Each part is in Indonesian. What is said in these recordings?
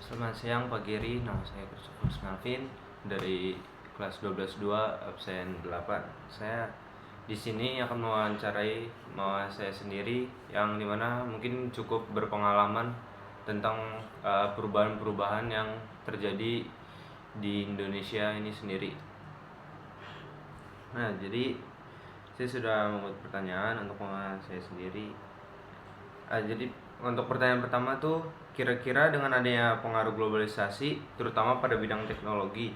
Selamat siang Pak Giri, nama saya Christopher Melvin dari kelas 12-2 absen 8. Saya di sini akan mewawancarai saya sendiri yang dimana mungkin cukup berpengalaman tentang perubahan-perubahan yang terjadi di Indonesia ini sendiri. Nah, jadi saya sudah membuat pertanyaan untuk saya sendiri. Jadi untuk pertanyaan pertama tuh, kira-kira dengan adanya pengaruh globalisasi, terutama pada bidang teknologi,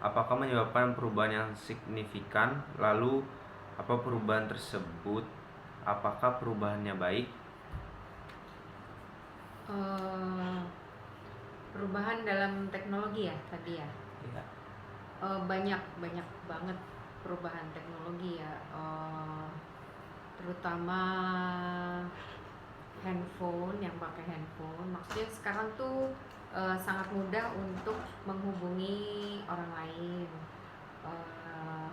apakah menyebabkan perubahan yang signifikan? Lalu, apa perubahan tersebut? Apakah perubahannya baik? Perubahan dalam teknologi ya tadi ya. Ya. Banyak banget perubahan teknologi ya. Terutama handphone, yang pakai handphone. Maksudnya sekarang tuh sangat mudah untuk menghubungi orang lain. Eh,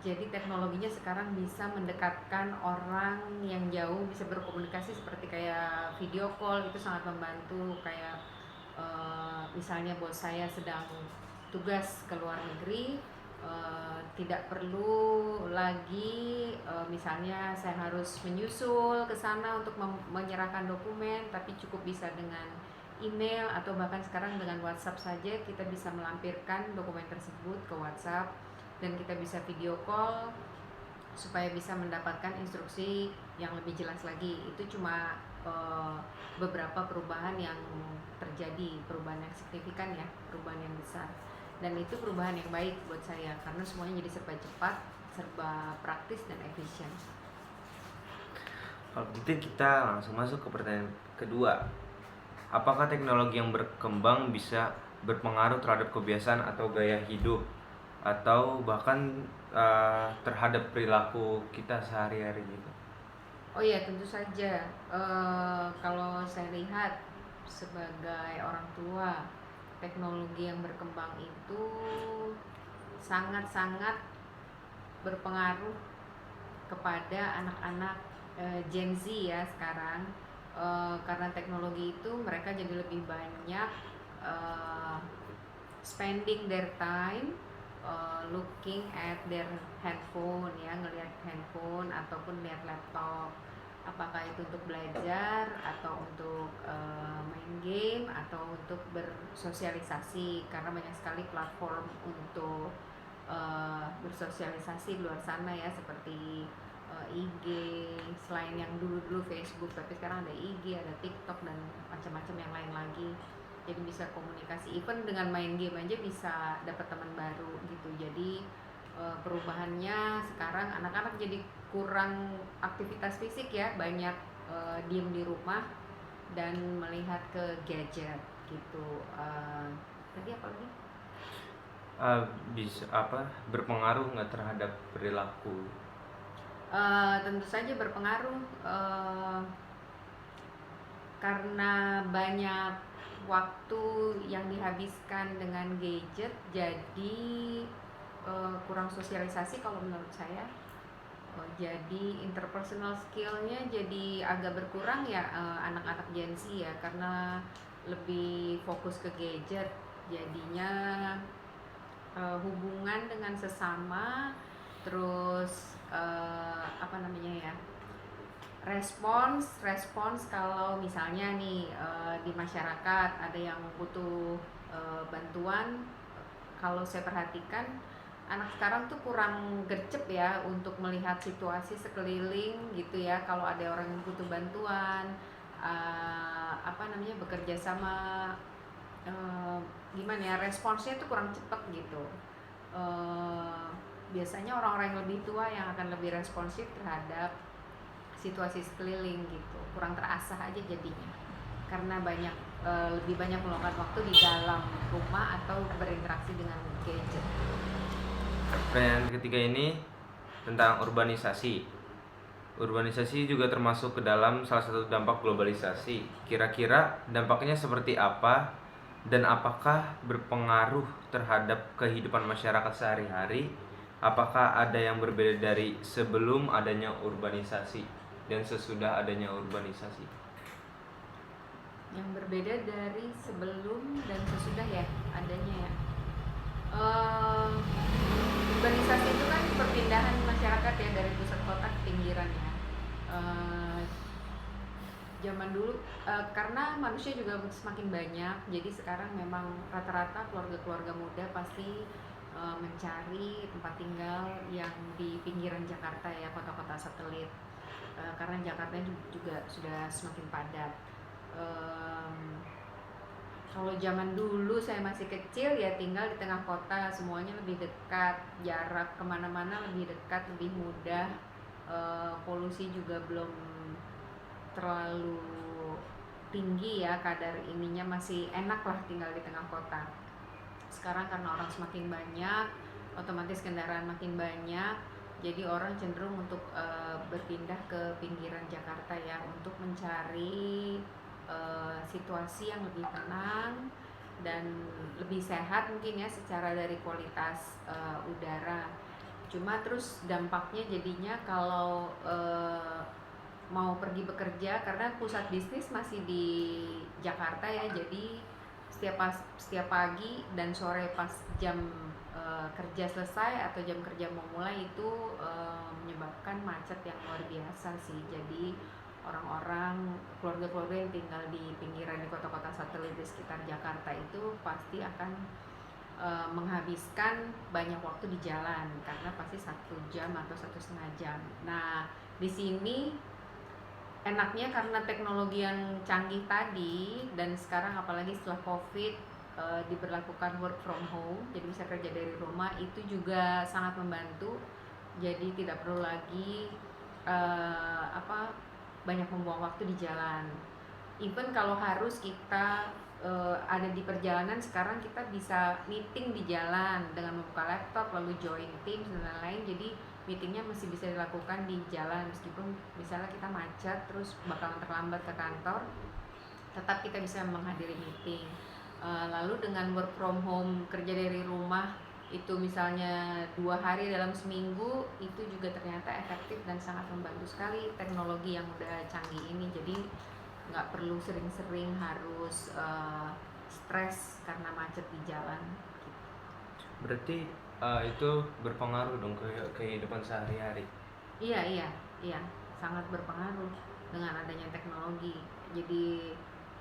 jadi teknologinya sekarang bisa mendekatkan orang yang jauh, bisa berkomunikasi seperti kayak video call, itu sangat membantu. Kayak misalnya bos saya sedang tugas ke luar negeri, tidak perlu lagi misalnya saya harus menyusul ke sana untuk menyerahkan dokumen, tapi cukup bisa dengan email atau bahkan sekarang dengan WhatsApp saja kita bisa melampirkan dokumen tersebut ke WhatsApp, dan kita bisa video call supaya bisa mendapatkan instruksi yang lebih jelas lagi. Itu cuma beberapa perubahan yang terjadi, perubahan yang signifikan ya, perubahan yang besar. Dan itu perubahan yang baik buat saya karena semuanya jadi serba cepat, serba praktis dan efisien. Kalau gitu kita langsung masuk ke pertanyaan kedua. Apakah teknologi yang berkembang bisa berpengaruh terhadap kebiasaan atau gaya hidup, atau bahkan terhadap perilaku kita sehari-hari gitu? Oh iya, tentu saja. Kalau saya lihat sebagai orang tua, teknologi yang berkembang itu sangat-sangat berpengaruh kepada anak-anak Gen Z ya sekarang. Karena teknologi itu mereka jadi lebih banyak spending their time looking at their handphone ya, ngelihat handphone ataupun lihat laptop. Apakah itu untuk belajar atau untuk main game atau untuk bersosialisasi, karena banyak sekali platform untuk bersosialisasi di luar sana ya, seperti IG, selain yang dulu Facebook, tapi sekarang ada IG, ada TikTok dan macam-macam yang lain lagi. Jadi bisa komunikasi, even dengan main game aja bisa dapat teman baru gitu. Jadi perubahannya sekarang anak-anak jadi kurang aktivitas fisik ya, banyak diem di rumah dan melihat ke gadget gitu. Tadi apa lagi? Bisa berpengaruh nggak terhadap perilaku? Tentu saja berpengaruh, karena banyak waktu yang dihabiskan dengan gadget, jadi kurang sosialisasi kalau menurut saya. Jadi interpersonal skillnya jadi agak berkurang ya, anak-anak Gen Z ya, karena lebih fokus ke gadget. Jadinya hubungan dengan sesama, terus apa namanya ya, respons kalau misalnya nih di masyarakat ada yang butuh bantuan. Kalau saya perhatikan anak sekarang tuh kurang gercep ya untuk melihat situasi sekeliling gitu ya. Kalau ada orang yang butuh bantuan, bekerja sama, gimana ya, responsnya tuh kurang cepet gitu. Biasanya orang-orang yang lebih tua yang akan lebih responsif terhadap situasi sekeliling gitu, kurang terasah aja jadinya karena lebih banyak meluangkan waktu di dalam rumah atau berinteraksi dengan gadget. Pertanyaan ketiga ini tentang urbanisasi. Urbanisasi juga termasuk ke dalam salah satu dampak globalisasi. Kira-kira dampaknya seperti apa dan apakah berpengaruh terhadap kehidupan masyarakat sehari-hari? Apakah ada yang berbeda dari sebelum adanya urbanisasi dan sesudah adanya urbanisasi? Yang berbeda dari sebelum dan sesudah ya adanya ya. Eh, Urbanisasi itu kan perpindahan masyarakat ya dari pusat kota ke pinggiran ya. Eh, Zaman dulu karena manusia juga semakin banyak, jadi sekarang memang rata-rata keluarga-keluarga muda pasti mencari tempat tinggal yang di pinggiran Jakarta ya, kota-kota satelit. Karena Jakarta juga sudah semakin padat. Em, Kalau zaman dulu saya masih kecil ya tinggal di tengah kota, semuanya lebih dekat, jarak kemana-mana lebih dekat, lebih mudah. Polusi juga belum terlalu tinggi ya, kadar ininya masih enak lah tinggal di tengah kota. Sekarang karena orang semakin banyak, otomatis kendaraan makin banyak, jadi orang cenderung untuk berpindah ke pinggiran Jakarta ya untuk mencari situasi yang lebih tenang dan lebih sehat mungkin ya secara dari kualitas udara. Cuma terus dampaknya jadinya kalau mau pergi bekerja, karena pusat bisnis masih di Jakarta ya, jadi setiap pagi dan sore pas jam kerja selesai atau jam kerja mau mulai itu menyebabkan macet yang luar biasa sih. Jadi orang-orang, keluarga-keluarga yang tinggal di pinggiran di kota-kota satelit di sekitar Jakarta itu pasti akan menghabiskan banyak waktu di jalan karena pasti 1 jam atau 1,5 jam. Nah, di sini enaknya karena teknologi yang canggih tadi, dan sekarang apalagi setelah COVID diberlakukan work from home, jadi bisa kerja dari rumah, itu juga sangat membantu. Jadi tidak perlu lagi banyak membuang waktu di jalan. Even kalau harus kita ada di perjalanan, sekarang kita bisa meeting di jalan dengan membuka laptop lalu join Teams dan lain-lain. Jadi meetingnya masih bisa dilakukan di jalan, meskipun misalnya kita macet terus bakalan terlambat ke kantor, tetap kita bisa menghadiri meeting. Lalu dengan work from home, kerja dari rumah, itu misalnya 2 hari dalam seminggu, itu juga ternyata efektif dan sangat membantu sekali teknologi yang udah canggih ini. Jadi nggak perlu sering-sering harus stres karena macet di jalan. Berarti itu berpengaruh dong ke kehidupan sehari-hari. Iya, sangat berpengaruh dengan adanya teknologi. Jadi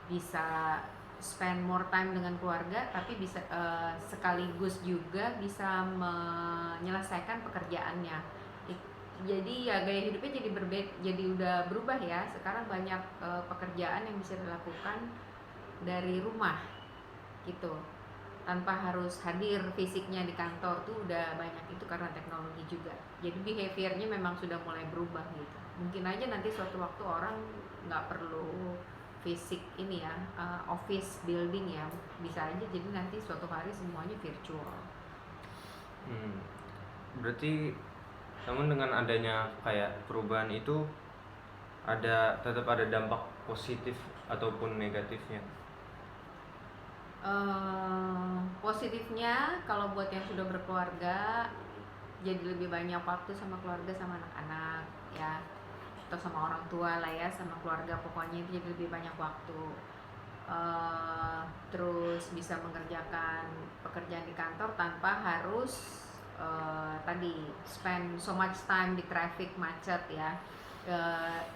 bisa spend more time dengan keluarga, tapi bisa sekaligus juga bisa menyelesaikan pekerjaannya. Jadi ya gaya hidupnya jadi jadi udah berubah ya. Sekarang banyak pekerjaan yang bisa dilakukan dari rumah gitu, tanpa harus hadir fisiknya di kantor tuh udah banyak, itu karena teknologi juga. Jadi behaviornya memang sudah mulai berubah gitu. Mungkin aja nanti suatu waktu orang nggak perlu fisik ini ya, office building ya, bisa aja jadi nanti suatu hari semuanya virtual. Berarti namun dengan adanya kayak perubahan itu tetap ada dampak positif ataupun negatifnya. Positifnya kalau buat yang sudah berkeluarga, jadi lebih banyak waktu sama keluarga, sama anak-anak ya, atau sama orang tua lah ya, sama keluarga pokoknya itu jadi lebih banyak waktu. Terus bisa mengerjakan pekerjaan di kantor tanpa harus tadi spend so much time di traffic macet ya.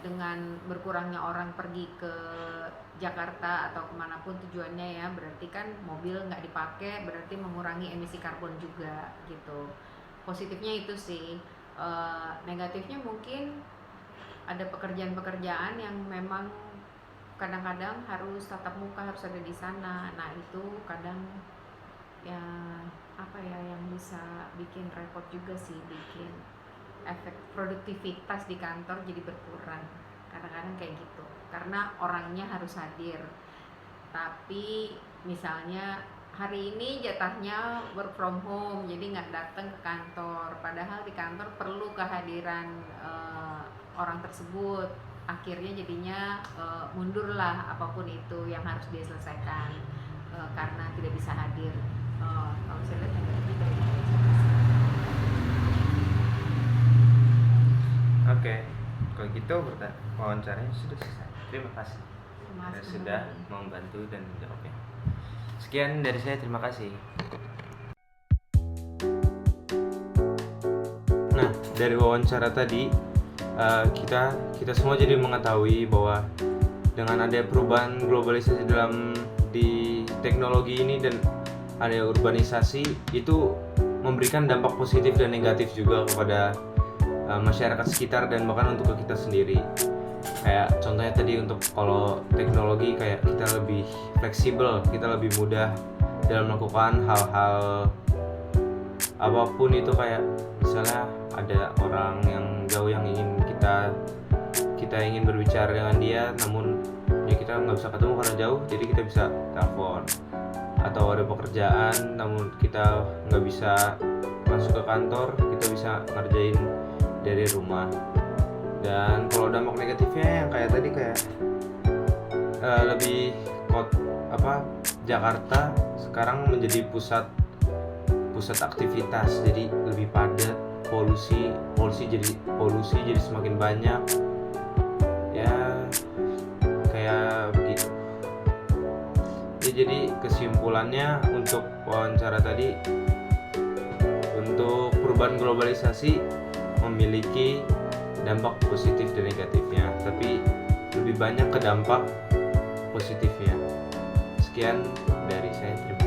Dengan berkurangnya orang pergi ke Jakarta atau kemanapun tujuannya ya, berarti kan mobil nggak dipakai, berarti mengurangi emisi karbon juga gitu. Positifnya itu sih. Negatifnya mungkin ada pekerjaan-pekerjaan yang memang kadang-kadang harus tatap muka, harus ada di sana. Nah itu kadang ya yang bisa bikin repot juga sih, bikin efek produktivitas di kantor jadi berkurang. Kadang-kadang kayak gitu, karena orangnya harus hadir. Tapi misalnya hari ini jatahnya work from home, jadi nggak datang ke kantor, padahal di kantor perlu kehadiran orang tersebut. Akhirnya jadinya mundurlah apapun itu yang harus dia selesaikan karena tidak bisa hadir. Kalau saya lihat negatif dari itu. Oke, kalau gitu wawancaranya sudah selesai. Terima kasih. Mas, sudah membantu dan menjawabnya. Sekian dari saya, terima kasih. Nah, dari wawancara tadi kita semua jadi mengetahui bahwa dengan ada perubahan globalisasi di teknologi ini dan ada urbanisasi, itu memberikan dampak positif dan negatif juga kepada masyarakat sekitar dan bahkan untuk kita sendiri. Kayak contohnya tadi, untuk kalau teknologi kayak kita lebih fleksibel, kita lebih mudah dalam melakukan hal-hal apapun itu. Kayak misalnya ada orang yang jauh yang ingin kita ingin berbicara dengan dia, namun ya kita nggak bisa ketemu karena jauh, jadi kita bisa telepon. Atau ada pekerjaan namun kita nggak bisa masuk ke kantor, kita bisa ngerjain dari rumah. Dan kalau dampak negatifnya yang kayak tadi, kayak lebih Jakarta sekarang menjadi pusat aktivitas, jadi lebih padat, polusi jadi semakin banyak ya, kayak begitu ya. Jadi kesimpulannya untuk wawancara tadi, untuk perubahan globalisasi memiliki dampak positif dan negatifnya, tapi lebih banyak ke dampak positifnya. Sekian dari saya, terima kasih.